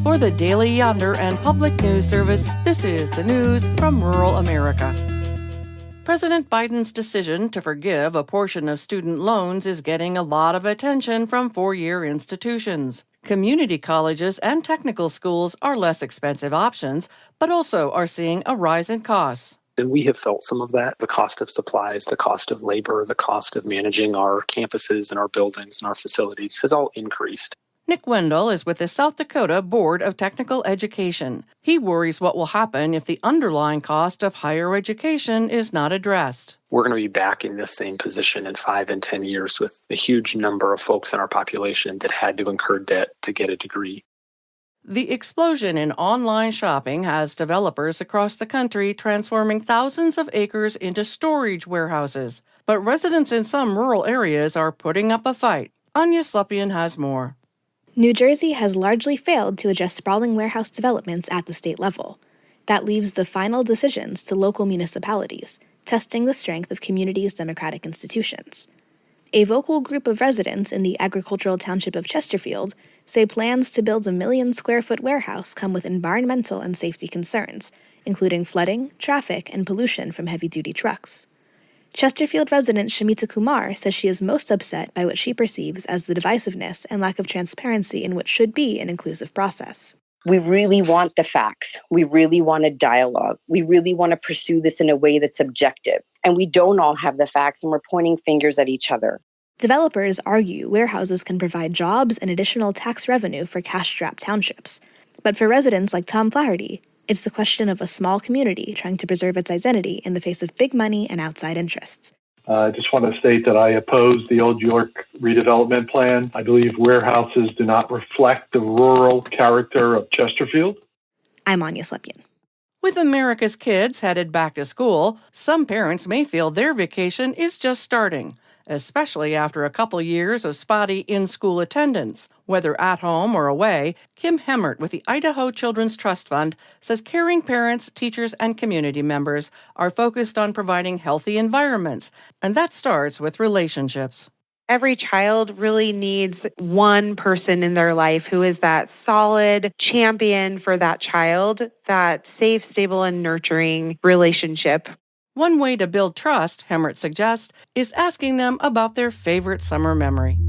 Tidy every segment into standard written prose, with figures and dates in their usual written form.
For the Daily Yonder and Public News Service, this is the news from rural America. President Biden's decision to forgive a portion of student loans is getting a lot of attention from four-year institutions. Community colleges and technical schools are less expensive options, but also are seeing a rise in costs. And we have felt some of that. The cost of supplies, the cost of labor, the cost of managing our campuses and our buildings and our facilities has all increased. Nick Wendell is with the South Dakota Board of Technical Education. He worries what will happen if the underlying cost of higher education is not addressed. We're going to be back in this same position in 5 and 10 years with a huge number of folks in our population that had to incur debt to get a degree. The explosion in online shopping has developers across the country transforming thousands of acres into storage warehouses. But residents in some rural areas are putting up a fight. Anya Slepian has more. New Jersey has largely failed to address sprawling warehouse developments at the state level. That leaves the final decisions to local municipalities, testing the strength of communities' democratic institutions. A vocal group of residents in the agricultural township of Chesterfield say plans to build a 1 million-square-foot warehouse come with environmental and safety concerns, including flooding, traffic, and pollution from heavy-duty trucks. Chesterfield resident Shamita Kumar says she is most upset by what she perceives as the divisiveness and lack of transparency in what should be an inclusive process. We really want the facts. We really want a dialogue. We really want to pursue this in a way that's objective. And we don't all have the facts, and we're pointing fingers at each other. Developers argue warehouses can provide jobs and additional tax revenue for cash-strapped townships. But for residents like Tom Flaherty, it's the question of a small community trying to preserve its identity in the face of big money and outside interests. I just want to state that I oppose the Old York redevelopment plan. I believe warehouses do not reflect the rural character of Chesterfield. I'm Anya Slepian. With America's kids headed back to school, some parents may feel their vacation is just starting, especially after a couple years of spotty in-school attendance. Whether at home or away, Kim Hemmert with the Idaho Children's Trust Fund says caring parents, teachers, and community members are focused on providing healthy environments, and that starts with relationships. Every child really needs one person in their life who is that solid champion for that child, that safe, stable, and nurturing relationship. One way to build trust, Hemmert suggests, is asking them about their favorite summer memory.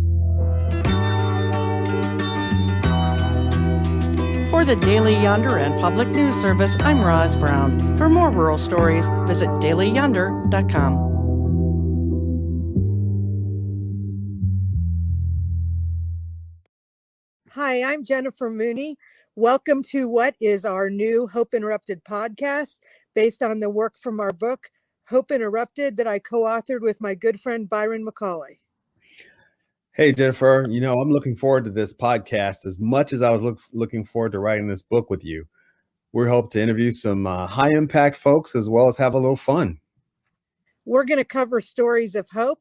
For the Daily Yonder and Public News Service, I'm Roz Brown. For more rural stories, visit dailyyonder.com. Hi, I'm Jennifer Mooney. Welcome to what is our new Hope Interrupted podcast based on the work from our book, Hope Interrupted, that I co-authored with my good friend Byron McCauley. Hey, Jennifer, I'm looking forward to this podcast as much as I was looking forward to writing this book with you. We hope to interview some high-impact folks as well as have a little fun. We're going to cover stories of hope.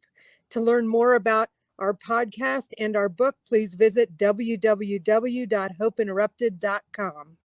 To learn more about our podcast and our book, please visit www.hopeinterrupted.com.